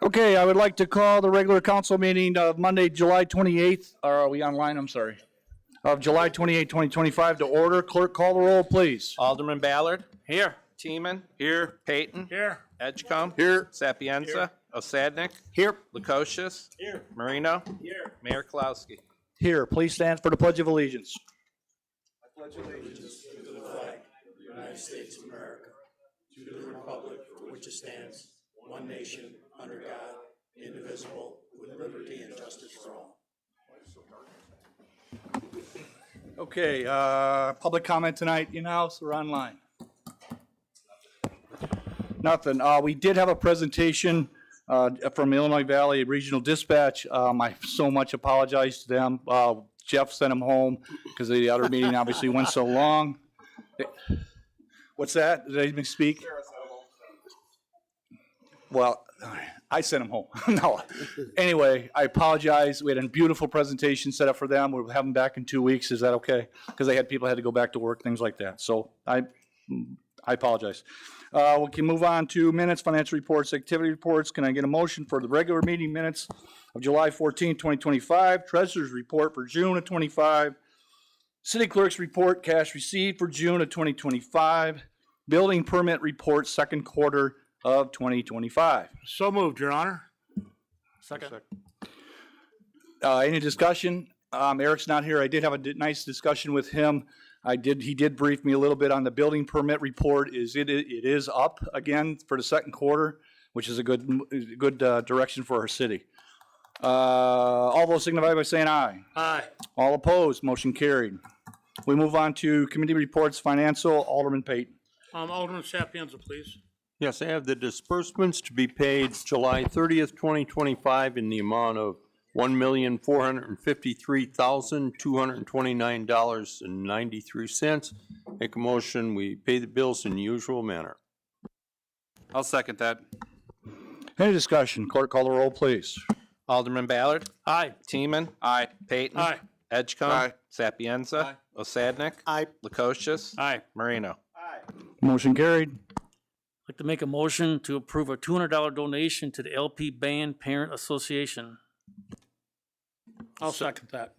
Okay, I would like to call the regular council meeting of Monday, July 28th, or are we online? I'm sorry. Of July 28, 2025 to order. Clerk, call the roll, please. Alderman Ballard. Here. Teeman. Here. Payton. Here. Edgecombe. Here. Sapienza. Osadnik. Here. Lukosius. Here. Marino. Here. Mayor Klowski. Here, please stand for the Pledge of Allegiance. I pledge allegiance to the flag of the United States of America, to the republic for which it stands, one nation, under God, indivisible, with liberty and justice for all. Okay, public comment tonight in-house or online? Nothing. We did have a presentation from Illinois Valley Regional Dispatch. I so much apologize to them. Jeff sent them home because the other meeting obviously went so long. What's that? Did anybody speak? Well, I sent them home. No. Anyway, I apologize. We had a beautiful presentation set up for them. We'll have them back in 2 weeks. Is that okay? Because they had people had to go back to work, things like that. So I apologize. We can move on to minutes, financial reports, activity reports. Can I get a motion for the regular meeting minutes of July 14, 2025, treasurer's report for June of 25, city clerk's report, cash received for June of 2025, building permit report, second quarter of 2025. So moved, Your Honor. Second. Any discussion? Eric's not here. I did have a nice discussion with him. He did brief me a little bit on the building permit report. It is up again for the second quarter, which is a good direction for our city. All those signify by saying aye. Aye. All opposed, motion carried. We move on to committee reports, financial, Alderman Payton. Alderman Sapienza, please. Yes, I have the disbursements to be paid July 30th, 2025 in the amount of $1,453,229.93. Make a motion, we pay the bills in the usual manner. I'll second that. Any discussion? Clerk, call the roll, please. Alderman Ballard. Aye. Teeman. Aye. Payton. Aye. Edgecombe. Aye. Sapienza. Aye. Osadnik. Aye. Lukosius. Aye. Marino. Motion carried. I'd like to make a motion to approve a $200 donation to the LP Band Parent Association. I'll second that.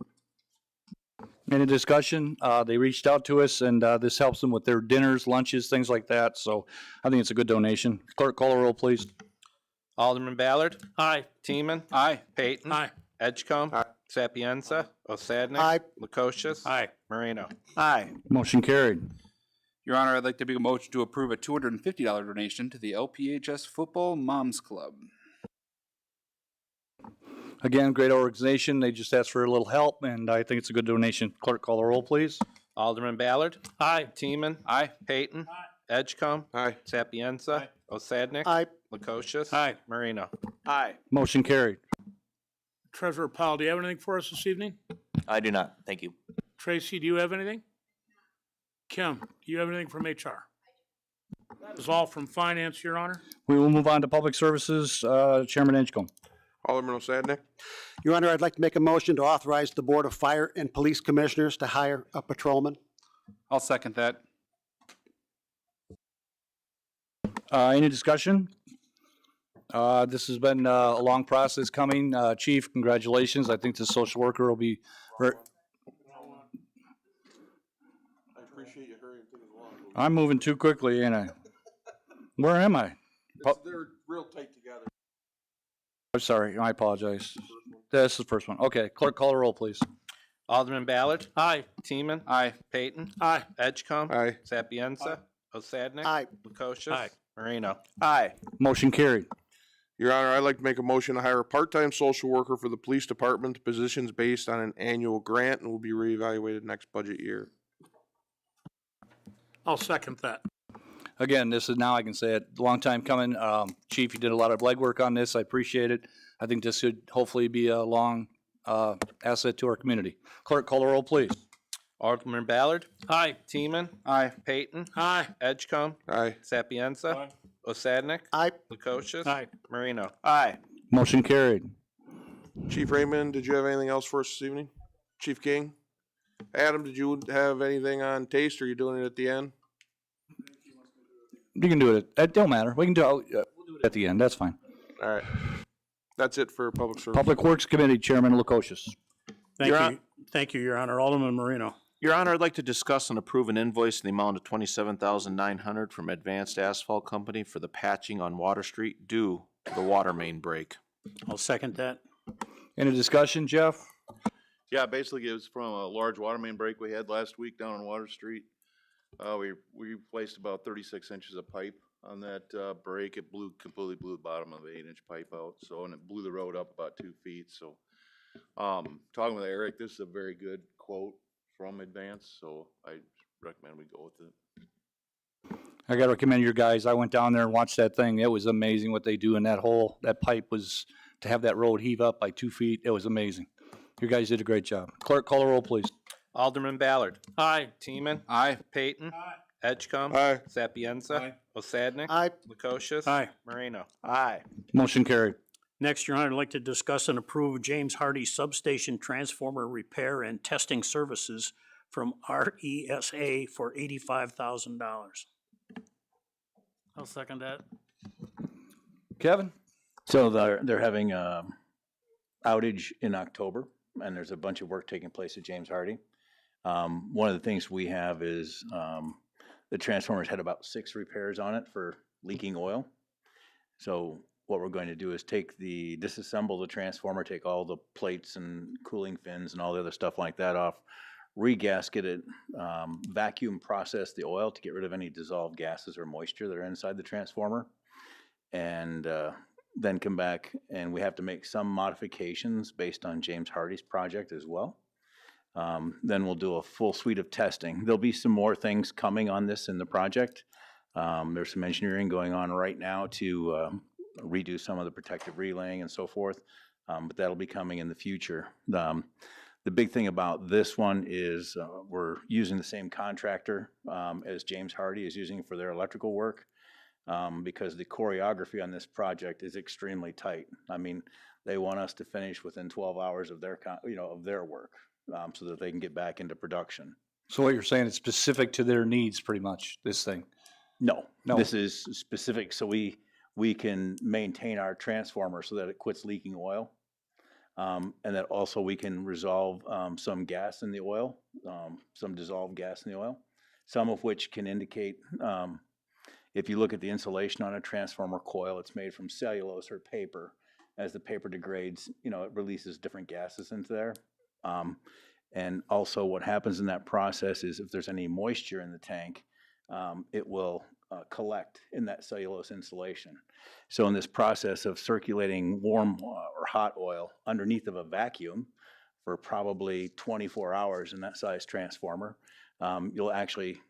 Any discussion? They reached out to us, and this helps them with their dinners, lunches, things like that. So I think it's a good donation. Clerk, call the roll, please. Alderman Ballard. Aye. Teeman. Aye. Payton. Aye. Edgecombe. Aye. Sapienza. Osadnik. Aye. Lukosius. Aye. Marino. Aye. Motion carried. Your Honor, I'd like to make a motion to approve a $250 donation to the LPHS Football Moms Club. Again, great organization. They just asked for a little help, and I think it's a good donation. Clerk, call the roll, please. Alderman Ballard. Aye. Teeman. Aye. Payton. Edgecombe. Aye. Sapienza. Aye. Osadnik. Aye. Lukosius. Aye. Marino. Aye. Motion carried. Treasurer Powell, do you have anything for us this evening? I do not. Thank you. Tracy, do you have anything? Kim, do you have anything from HR? That is all from Finance, Your Honor. We will move on to public services. Chairman Edgecombe. Alderman Osadnik. Your Honor, I'd like to make a motion to authorize the Board of Fire and Police Commissioners to hire a patrolman. I'll second that. Any discussion? This has been a long process coming. Chief, congratulations. I think the social worker will be very. I appreciate you hurrying things along. I'm moving too quickly, ain't I? Where am I? They're real tight together. I'm sorry. I apologize. This is the first one. Okay. Clerk, call the roll, please. Alderman Ballard. Aye. Teeman. Aye. Payton. Aye. Edgecombe. Aye. Sapienza. Osadnik. Aye. Lukosius. Aye. Marino. Aye. Motion carried. Your Honor, I'd like to make a motion to hire a part-time social worker for the police department. Positions based on an annual grant and will be reevaluated next budget year. I'll second that. Again, this is now I can say it. A long time coming. Chief, you did a lot of legwork on this. I appreciate it. I think this should hopefully be a long asset to our community. Clerk, call the roll, please. Alderman Ballard. Aye. Teeman. Aye. Payton. Aye. Edgecombe. Aye. Sapienza. Aye. Osadnik. Aye. Lukosius. Aye. Marino. Aye. Motion carried. Chief Raymond, did you have anything else for us this evening? Chief King? Adam, did you have anything on taste, or are you doing it at the end? You can do it. It don't matter. We can do it. We'll do At the end, that's fine. All right. That's it for public service. Public Works Committee Chairman Lukosius. Thank you, Your Honor. Alderman Marino. Your Honor, I'd like to discuss and approve an invoice in the amount of $27,900 from Advanced Asphalt Company for the patching on Water Street due to the water main break. I'll second that. Any discussion, Jeff? Yeah, basically it was from a large water main break we had last week down on Water Street. We replaced about 36 inches of pipe on that break. It completely blew the bottom of the 8-inch pipe out. So, and it blew the road up about 2 feet. So, talking with Eric, this is a very good quote from Advance. So I recommend we go with it. I gotta recommend your guys. I went down there and watched that thing. It was amazing what they do in that hole. That pipe was, to have that road heave up by 2 feet, it was amazing. You guys did a great job. Clerk, call the roll, please. Alderman Ballard. Aye. Teeman. Aye. Payton. Edgecombe. Aye. Sapienza. Osadnik. Aye. Lukosius. Aye. Marino. Aye. Motion carried. Next, Your Honor, I'd like to discuss and approve James Hardy Substation Transformer Repair and Testing Services from RESA for $85,000. I'll second that. Kevin? So they're having a outage in October, and there's a bunch of work taking place at James Hardy. One of the things we have is the transformers had about 6 repairs on it for leaking oil. So what we're going to do is disassemble the transformer, take all the plates and cooling fins and all the other stuff like that off, regasket it, vacuum process the oil to get rid of any dissolved gases or moisture that are inside the transformer, and then come back, and we have to make some modifications based on James Hardy's project as well. Then we'll do a full suite of testing. There'll be some more things coming on this in the project. There's some engineering going on right now to redo some of the protective relaying and so forth, but that'll be coming in the future. The big thing about this one is we're using the same contractor as James Hardy is using for their electrical work, because the choreography on this project is extremely tight. I mean, they want us to finish within 12 hours of their work, so that they can get back into production. So what you're saying is specific to their needs, pretty much, this thing? No, No. this is specific so we can maintain our transformer so that it quits leaking oil. And that also we can resolve some gas in the oil, some dissolved gas in the oil, some of which can indicate, if you look at the insulation on a transformer coil, it's made from cellulose or paper. As the paper degrades, it releases different gases into there. And also what happens in that process is if there's any moisture in the tank, it will collect in that cellulose insulation. So in this process of circulating warm or hot oil underneath of a vacuum for probably 24 hours in that size transformer, you'll actually,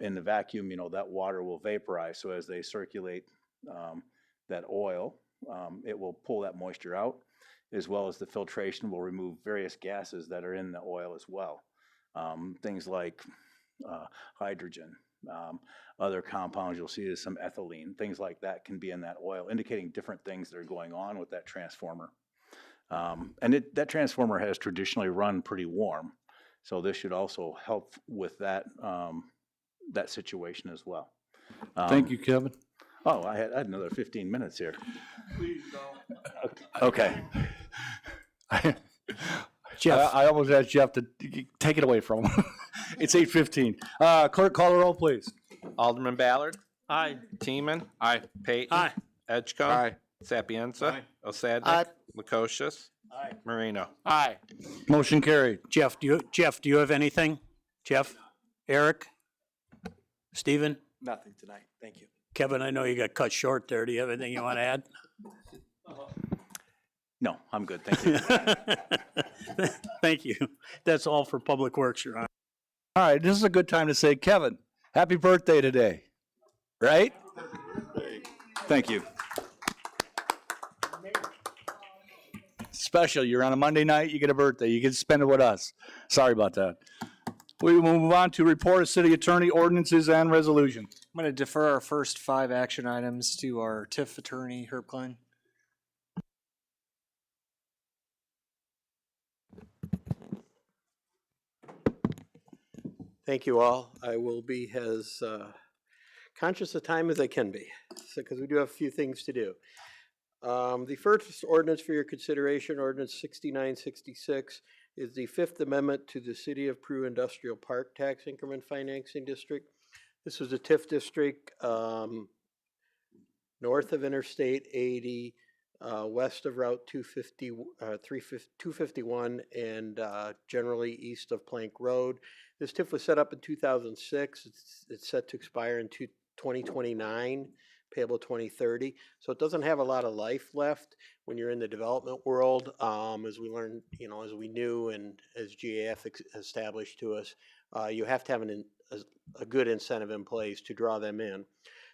in the vacuum, that water will vaporize. So as they circulate that oil, it will pull that moisture out, as well as the filtration will remove various gases that are in the oil as well. Things like hydrogen, other compounds you'll see is some ethylene, things like that can be in that oil, indicating different things that are going on with that transformer. And that transformer has traditionally run pretty warm, so this should also help with that, that situation as well. Thank you, Kevin. Oh, I had another 15 minutes here. Please don't. Okay. Jeff. I almost asked Jeff to take it away from him. It's 8:15. Clerk, call the roll, please. Alderman Ballard. Aye. Teeman. Aye. Payton. Aye. Edgecombe. Aye. Sapienza. Aye. Osadnik. Aye. Lukosius. Aye. Marino. Aye. Motion carried. Jeff, do you have anything? Jeff? Eric? Stephen? Nothing tonight. Thank you. Kevin, I know you got cut short there. Do you have anything you want to add? No, I'm good. Thank you. Thank you. That's all for Public Works, Your Honor. All right, this is a good time to say, Kevin, happy birthday today, right? Thank you. Special. You're on a Monday night, you get a birthday. You get to spend it with us. Sorry about that. We will move on to report of city attorney, ordinances, and resolution. I'm going to defer our first 5 action items to our TIF attorney, Herb Klein. Thank you all. I will be as conscious of time as I can be, because we do have a few things to do. The first ordinance for your consideration, ordinance 6966, is the Fifth Amendment to the City of Peru Industrial Park Tax Increment Financing District. This was a TIF district north of Interstate 80, west of Route 251, and generally east of Plank Road. This TIF was set up in 2006. It's set to expire in 2029, payable 2030. So it doesn't have a lot of life left when you're in the development world. As we learned, as we knew, and as GAF established to us, you have to have a good incentive in place to draw them in.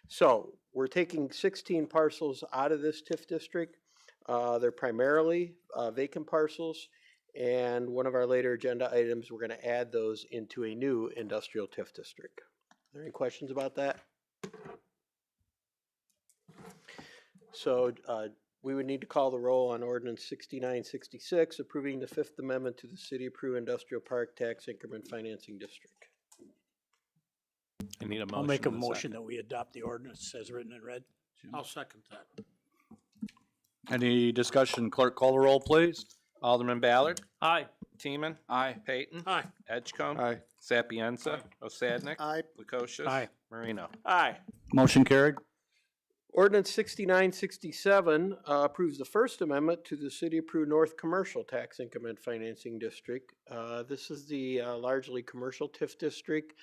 So we're taking 16 parcels out of this TIF district. They're primarily vacant parcels, and one of our later agenda items, we're going to add those into a new industrial TIF district. Are there any questions about that? So we would need to call the roll on ordinance 6966, approving the Fifth Amendment to the City of Peru Industrial Park Tax Increment Financing District. I need a motion. I'll make a and motion second. that we adopt the ordinance as written and read. I'll second that. Any discussion? Clerk, call the roll, please. Alderman Ballard. Aye. Teeman. Aye. Payton. Aye. Edgecombe. Aye. Sapienza. Osadnik. Aye. Lukosius. Aye. Marino. Aye. Motion carried. Ordinance 6967 approves the First Amendment to the City of Peru North Commercial Tax Increment Financing District. This is the largely commercial TIF district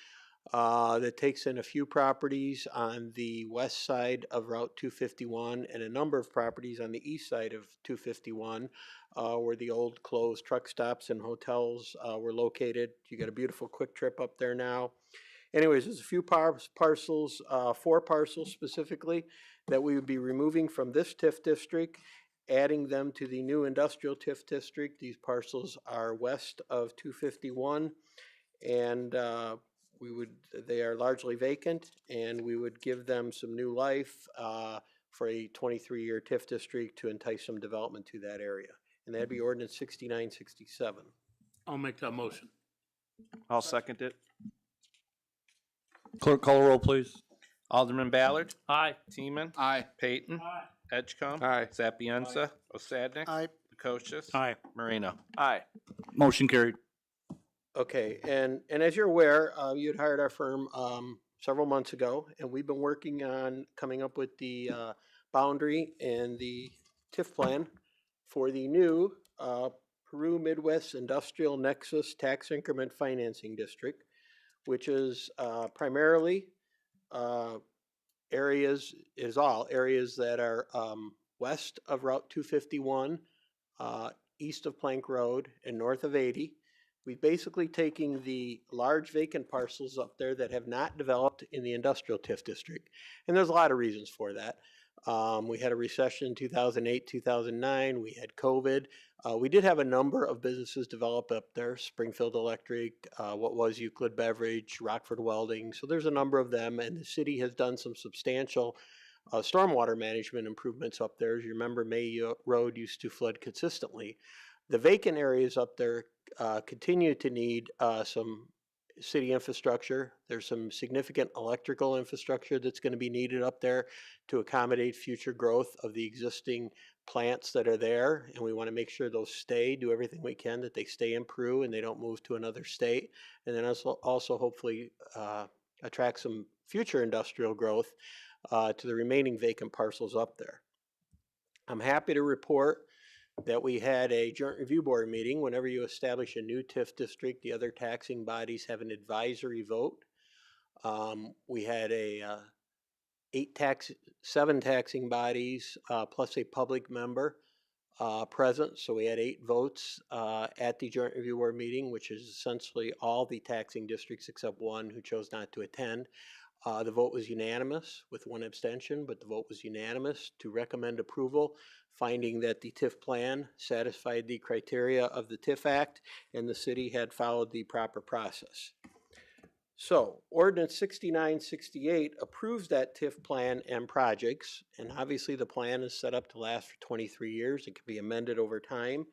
that takes in a few properties on the west side of Route 251 and a number of properties on the east side of 251 where the old closed truck stops and hotels were located. You got a beautiful quick trip up there now. Anyways, there's a few parcels, 4 parcels specifically, that we would be removing from this TIF district, adding them to the new industrial TIF district. These parcels are west of 251, and they are largely vacant, and we would give them some new life for a 23-year TIF district to entice some development to that area. And that'd be ordinance 6967. I'll make that motion. I'll second it. Clerk, call the roll, please. Alderman Ballard. Aye. Teeman. Aye. Payton. Aye. Edgecombe. Aye. Sapienza. Osadnik. Aye. Lukosius. Aye. Marino. Aye. Motion carried. Okay, and as you're aware, you had hired our firm several months ago, and we've been working on coming up with the boundary and the TIF plan for the new Peru Midwest Industrial Nexus Tax Increment Financing District, which is primarily areas that are west of Route 251, east of Plank Road, and north of 80. We're basically taking the large vacant parcels up there that have not developed in the industrial TIF district. And there's a lot of reasons for that. We had a recession in 2008, 2009. We had COVID. We did have a number of businesses develop up there, Springfield Electric, what was Euclid Beverage, Rockford Welding. So there's a number of them, and the city has done some substantial stormwater management improvements up there. As you remember, May Road used to flood consistently. The vacant areas up there continue to need some city infrastructure. There's some significant electrical infrastructure that's going to be needed up there to accommodate future growth of the existing plants that are there, and we want to make sure those stay, do everything we can that they stay in Peru and they don't move to another state, and then also hopefully attract some future industrial growth to the remaining vacant parcels up there. I'm happy to report that we had a joint review board meeting. Whenever you establish a new TIF district, the other taxing bodies have an advisory vote. We had 7 taxing bodies plus a public member present. So we had 8 votes at the joint review board meeting, which is essentially all the taxing districts except one who chose not to attend. The vote was unanimous with 1 abstention, but the vote was unanimous to recommend approval, finding that the TIF plan satisfied the criteria of the TIF Act and the city had followed the proper process. So, Ordinance 6968 approves that TIF plan and projects, and obviously the plan is set up to last for 23 years. It can be amended over time,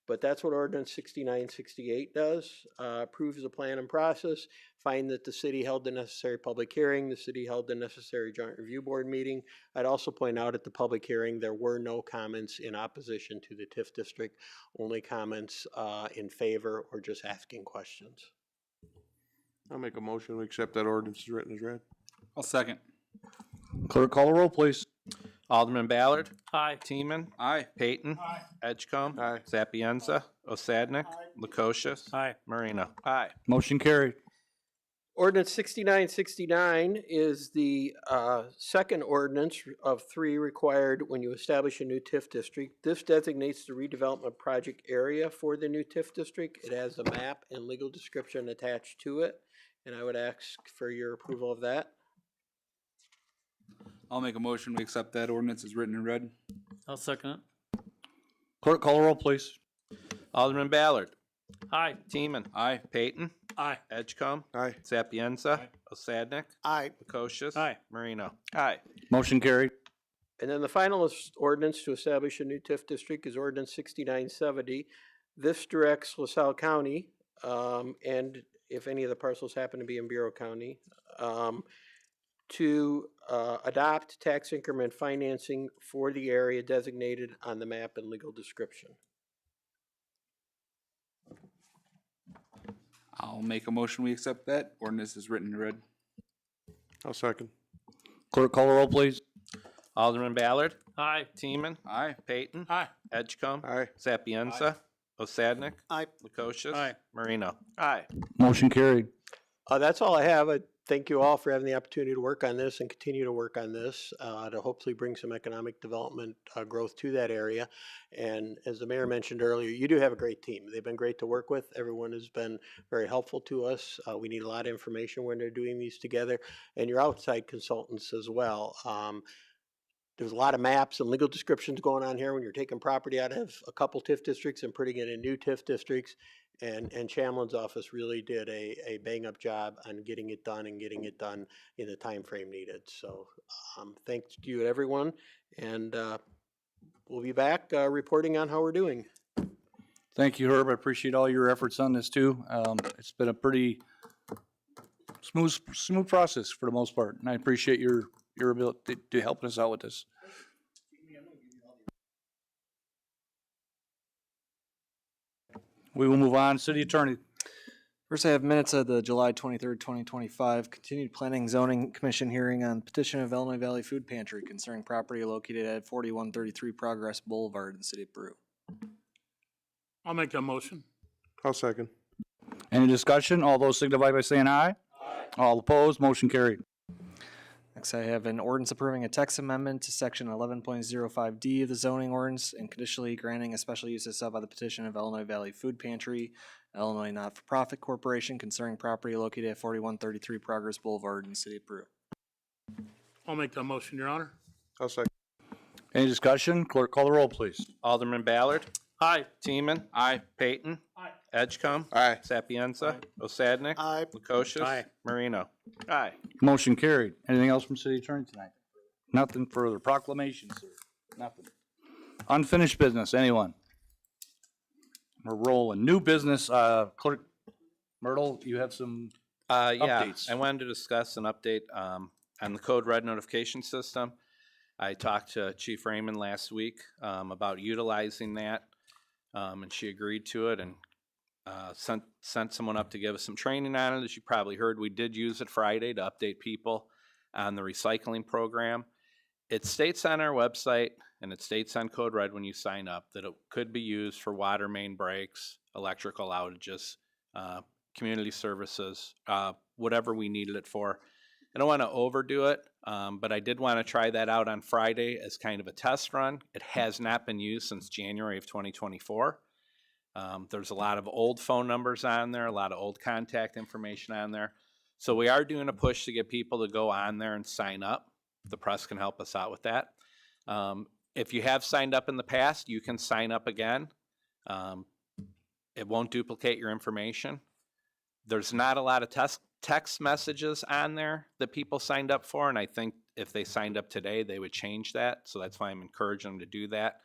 but that's what Ordinance 6968 does, approves the plan and process, find that the city held the necessary public hearing, the city held the necessary joint review board meeting. I'd also point out at the public hearing, there were no comments in opposition to the TIF district, only comments in favor or just asking questions. I'll make a motion to accept that ordinance as written as read. I'll second. Clerk, call the roll, please. Alderman Ballard. Aye. Teeman. Aye. Payton. Edgecombe. Aye. Sapienza. Osadnik. Lukosius. Aye. Marino. Aye. Motion carried. Ordinance 6969 is the second ordinance of 3 required when you establish a new TIF district. This designates the redevelopment project area for the new TIF district. It has a map and legal description attached to it, and I would ask for your approval of that. I'll make a motion to accept that ordinance as written and read. I'll second it. Clerk, call the roll, please. Alderman Ballard. Aye. Teeman. Aye. Payton. Aye. Edgecombe. Aye. Sapienza. Osadnik. Aye. Lukosius. Aye. Marino. Aye. Motion carried. And then the final ordinance to establish a new TIF district is ordinance 6970. This directs LaSalle County, and if any of the parcels happen to be in Bureau County, to adopt tax increment financing for the area designated on the map and legal description. I'll make a motion we accept that ordinance as written and read. I'll second. Clerk, call the roll, please. Alderman Ballard. Aye. Teeman. Aye. Payton. Aye. Edgecombe. Aye. Sapienza. Osadnik. Aye. Lukosius. Aye. Marino. Aye. Motion carried. That's all I have. I thank you all for having the opportunity to work on this and continue to work on this to hopefully bring some economic development growth to that area. And as the mayor mentioned earlier, you do have a great team. They've been great to work with. Everyone has been very helpful to us. We need a lot of information when they're doing these together, and your outside consultants as well. There's a lot of maps and legal descriptions going on here when you're taking property out of a couple TIF districts and putting it in new TIF districts. And Chamlin's office really did a bang-up job on getting it done and getting it done in the time frame needed. So thanks to you, everyone, and we'll be back reporting on how we're doing. Thank you, Herb. I appreciate all your efforts on this too. It's been a pretty smooth process for the most part, and I appreciate your ability to help us out with this. We will move on. City Attorney. First, I have minutes of the July 23rd, 2025 continued Planning Zoning Commission hearing on petition of Illinois Valley Food Pantry concerning property located at 4133 Progress Boulevard in the city of Peru. I'll make that motion. I'll second. Any discussion? All those signify by saying aye. Aye. All opposed, motion carried. Next, I have an ordinance approving a text amendment to section 11.05D of the zoning ordinance and conditionally granting a special use as sought by the petition of Illinois Valley Food Pantry, Illinois Not-for-Profit Corporation concerning property located at 4133 Progress Boulevard in the city of Peru. I'll make that motion, Your Honor. I'll second. Any discussion? Clerk, call the roll, please. Alderman Ballard. Aye. Teeman. Aye. Payton. Aye. Edgecombe. Aye. Sapienza. Osadnik. Aye. Lukosius. Aye. Marino. Aye. Motion carried. Anything else from City Attorney tonight? Nothing further. Proclamations, sir. Nothing. Unfinished business, anyone? We're rolling. New business, Clerk Myrtle, you have some Yeah, updates. I wanted to discuss an update on the code red notification system. I talked to Chief Raymond last week about utilizing that, and she agreed to it and sent someone up to give us some training on it. As you probably heard, we did use it Friday to update people on the recycling program. It states on our website, and it states on Code Red when you sign up, that it could be used for water main breaks, electrical outages, community services, whatever we needed it for. I don't want to overdo it, but I did want to try that out on Friday as kind of a test run. It has not been used since January of 2024. There's a lot of old phone numbers on there, a lot of old contact information on there. So we are doing a push to get people to go on there and sign up. The press can help us out with that. If you have signed up in the past, you can sign up again. It won't duplicate your information. There's not a lot of text messages on there that people signed up for, and I think if they signed up today, they would change that. So that's why I'm encouraging them to do that.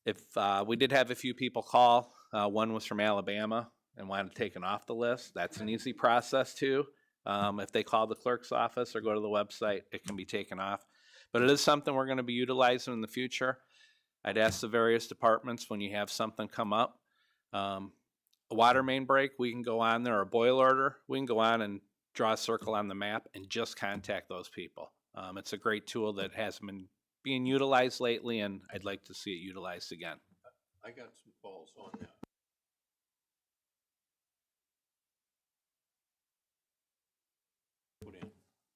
If we did have a few people call, one was from Alabama and wanted taken off the list. That's an easy process too. If they call the clerk's office or go to the website, it can be taken off. But it is something we're going to be utilizing in the future. I'd ask the various departments when you have something come up. A water main break, we can go on there, or a boil order, we can go on and draw a circle on the map and just contact those people. It's a great tool that hasn't been being utilized lately, and I'd like to see it utilized again. I got some calls on that.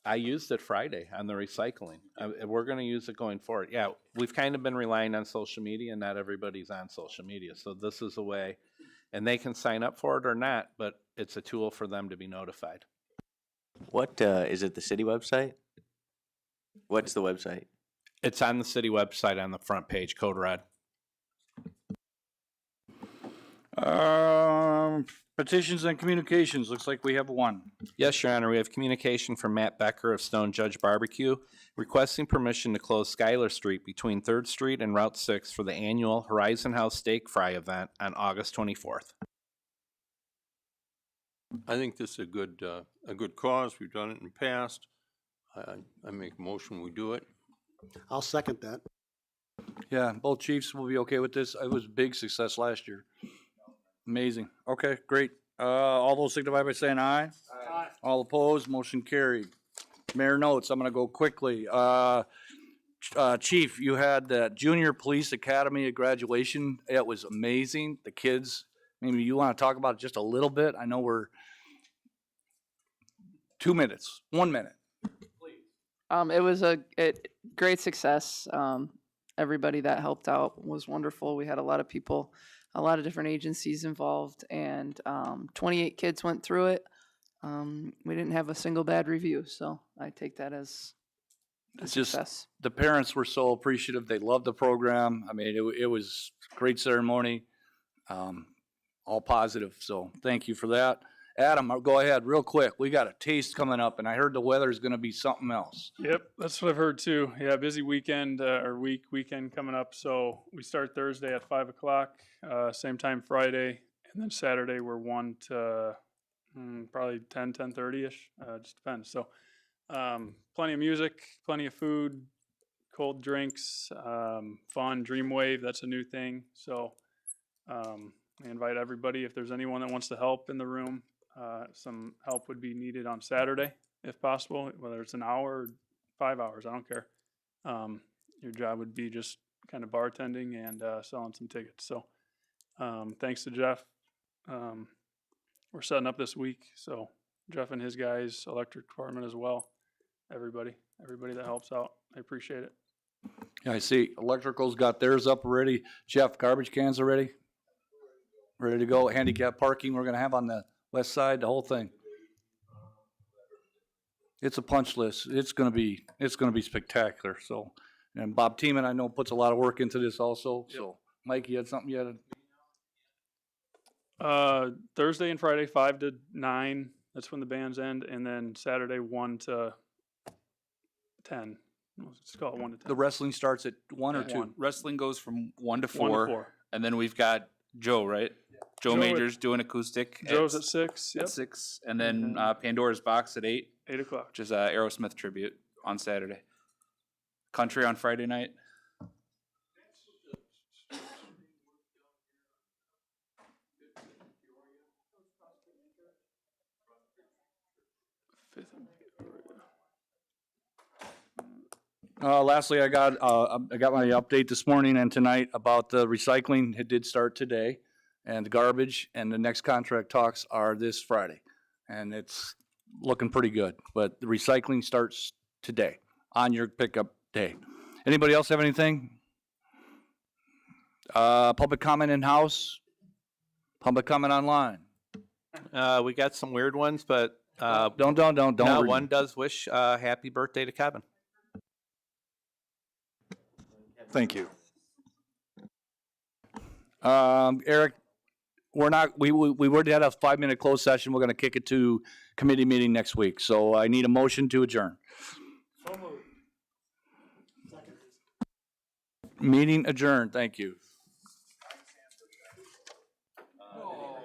I used it Friday on the recycling. We're going to use it going forward. Yeah, we've kind of been relying on social media, and not everybody's on social media. So this is a way, and they can sign up for it or not, but it's a tool for them to be notified. What, is it the city website? What's the website? It's on the city website on the front page, Code Red. Petitions and communications, looks like we have one. Yes, Your Honor, we have communication from Matt Becker of Stone Judge Barbecue requesting permission to close Schuyler Street between 3rd Street and Route 6 for the annual Horizon House Steak Fry event on August 24th. I think this is a good cause. We've done it in the past. I make a motion, we do it. I'll second that. Yeah, both chiefs will be okay with this. It was a big success last year. Amazing. Okay, great. All those signify by saying aye. Aye. All opposed, motion carried. Mayor notes, I'm gonna go quickly. Chief, you had the Junior Police Academy graduation. It was amazing. The kids, maybe you wanna talk about it just a little bit? I know we're 2 minutes, 1 minute. It was a great success. Everybody that helped out was wonderful. We had a lot of people, a lot of different agencies involved, and 28 kids went through it. We didn't have a single bad review, so I take that as a success. The parents were so appreciative. They loved the program. I mean, it was a great ceremony, all positive. So thank you for that. Adam, go ahead real quick. We got a taste coming up, and I heard the weather is going to be something else. Yep, that's what I've heard too. Yeah, busy weekend weekend coming up. So we start Thursday at 5 o'clock, same time Friday, and then Saturday we're 1 to probably 10:30 ish. Just depends. So plenty of music, plenty of food, cold drinks, fun. Dreamwave, that's a new thing. So I invite everybody, if there's anyone that wants to help in the room. Some help would be needed on Saturday, if possible, whether it's an hour or 5 hours, I don't care. Your job would be just kind of bartending and selling some tickets. So thanks to Jeff. We're setting up this week, so Jeff and his guys, electric department as well, everybody that helps out, I appreciate it. Yeah, I see electrical's got theirs up already. Jeff, garbage cans are ready? Ready to go. Handicap parking we're going to have on the west side, the whole thing. It's a punch list. It's going to be spectacular. So, and Bob Teeman, I know, puts a lot of work into this also. Yep. So, Mike, you had something you had? Thursday and Friday, 5 to 9. That's when the bands end, and then Saturday 1 to 10. Let's call it 1 to 10. The wrestling starts at 1 or 2. 1. Wrestling goes from 1 to 4. 1 to 4. And then we've got Joe, right? Joe Majors doing acoustic. Joe's at 6. Yep. At 6. And then Pandora's Box at 8. 8 o'clock. Which is Aerosmith tribute on Saturday. Country on Friday night. Lastly, I got my update this morning and tonight about the recycling. It did start today, and the garbage, and the next contract talks are this Friday, and it's looking pretty good. But the recycling starts today on your pickup day. Anybody else have anything? Public comment in house. Public comment online. We got some weird ones, but don't. No, one does wish happy birthday to Kevin. Thank you. Eric, we already had a 5-minute closed session. We're going to kick it to committee meeting next week. So I need a motion to adjourn. So moved. Meeting adjourned. Thank you.